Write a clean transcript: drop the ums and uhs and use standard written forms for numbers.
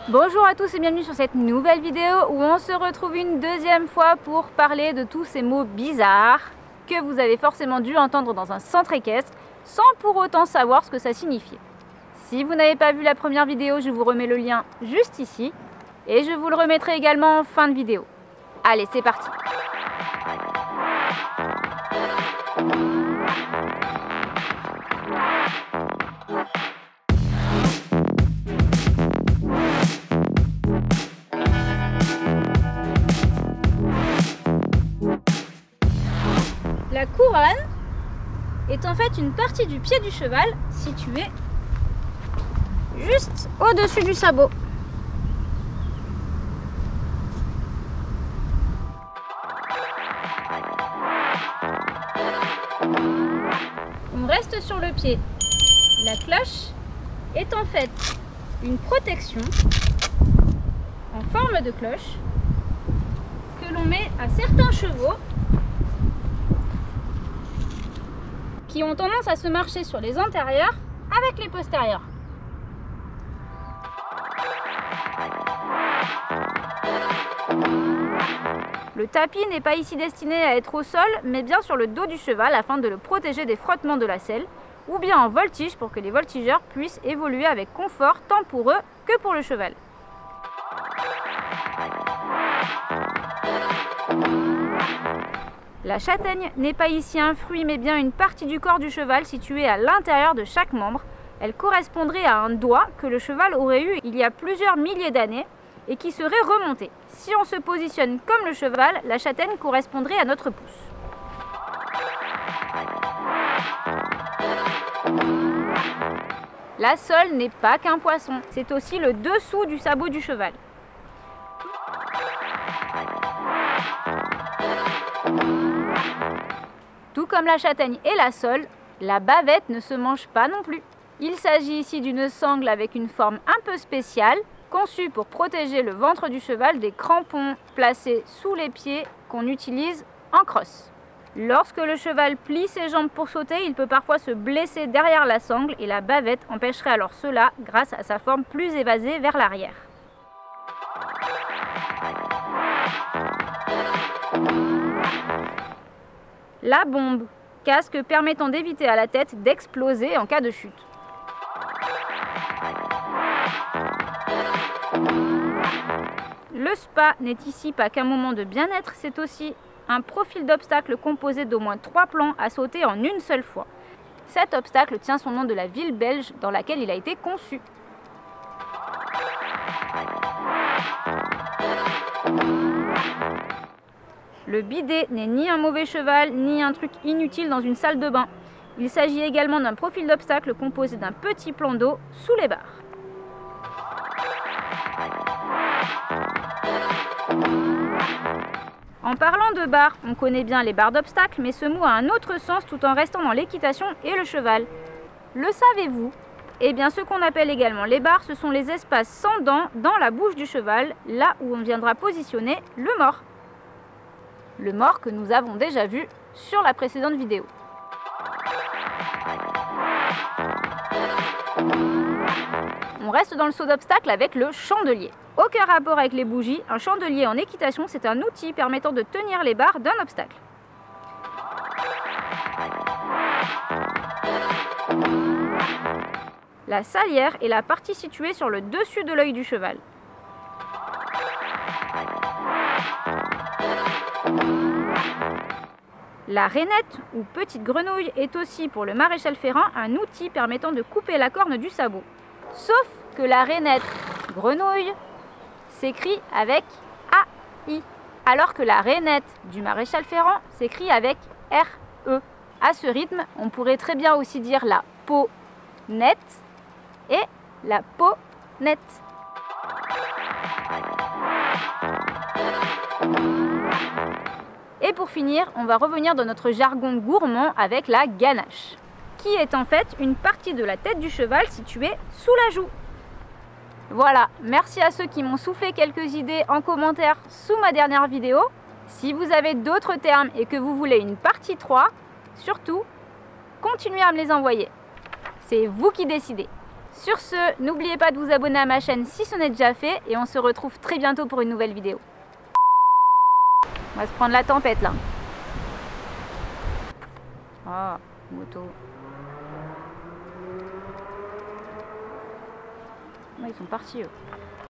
Bonjour à tous et bienvenue sur cette nouvelle vidéo où on se retrouve une deuxième fois pour parler de tous ces mots bizarres que vous avez forcément dû entendre dans un centre équestre sans pour autant savoir ce que ça signifiait. Si vous n'avez pas vu la première vidéo, je vous remets le lien juste ici et je vous le remettrai également en fin de vidéo. Allez, c'est parti! La couronne est en fait une partie du pied du cheval située juste au-dessus du sabot. On reste sur le pied. La cloche est en fait une protection en forme de cloche que l'on met à certains chevaux qui ont tendance à se marcher sur les antérieurs avec les postérieurs. Le tapis n'est pas ici destiné à être au sol, mais bien sur le dos du cheval afin de le protéger des frottements de la selle, ou bien en voltige pour que les voltigeurs puissent évoluer avec confort tant pour eux que pour le cheval. La châtaigne n'est pas ici un fruit mais bien une partie du corps du cheval située à l'intérieur de chaque membre. Elle correspondrait à un doigt que le cheval aurait eu il y a plusieurs milliers d'années et qui serait remonté. Si on se positionne comme le cheval, la châtaigne correspondrait à notre pouce. La sole n'est pas qu'un poisson, c'est aussi le dessous du sabot du cheval. Tout comme la châtaigne et la sole, la bavette ne se mange pas non plus. Il s'agit ici d'une sangle avec une forme un peu spéciale, conçue pour protéger le ventre du cheval des crampons placés sous les pieds qu'on utilise en crosse. Lorsque le cheval plie ses jambes pour sauter, il peut parfois se blesser derrière la sangle et la bavette empêcherait alors cela grâce à sa forme plus évasée vers l'arrière. La bombe, casque permettant d'éviter à la tête d'exploser en cas de chute. Le spa n'est ici pas qu'un moment de bien-être, c'est aussi un profil d'obstacle composé d'au moins 3 plans à sauter en une seule fois. Cet obstacle tient son nom de la ville belge dans laquelle il a été conçu. Le bidet n'est ni un mauvais cheval, ni un truc inutile dans une salle de bain. Il s'agit également d'un profil d'obstacle composé d'un petit plan d'eau sous les barres. En parlant de barres, on connaît bien les barres d'obstacle, mais ce mot a un autre sens tout en restant dans l'équitation et le cheval. Le savez-vous? Eh bien, ce qu'on appelle également les barres, ce sont les espaces sans dents dans la bouche du cheval, là où on viendra positionner le mors. Le mors que nous avons déjà vu sur la précédente vidéo. On reste dans le saut d'obstacle avec le chandelier. Aucun rapport avec les bougies, un chandelier en équitation, c'est un outil permettant de tenir les barres d'un obstacle. La salière est la partie située sur le dessus de l'œil du cheval. La rainette ou petite grenouille est aussi pour le maréchal Ferrand un outil permettant de couper la corne du sabot. Sauf que la rainette grenouille s'écrit avec AI, alors que la rainette du maréchal Ferrand s'écrit avec RE. À ce rythme, on pourrait très bien aussi dire la peau nette et la peau nette. Et pour finir, on va revenir dans notre jargon gourmand avec la ganache, qui est en fait une partie de la tête du cheval située sous la joue. Voilà, merci à ceux qui m'ont soufflé quelques idées en commentaire sous ma dernière vidéo. Si vous avez d'autres termes et que vous voulez une partie 3, surtout, continuez à me les envoyer. C'est vous qui décidez. Sur ce, n'oubliez pas de vous abonner à ma chaîne si ce n'est déjà fait et on se retrouve très bientôt pour une nouvelle vidéo. On va se prendre la tempête là. Ah, moto. Ouais, ils sont partis eux.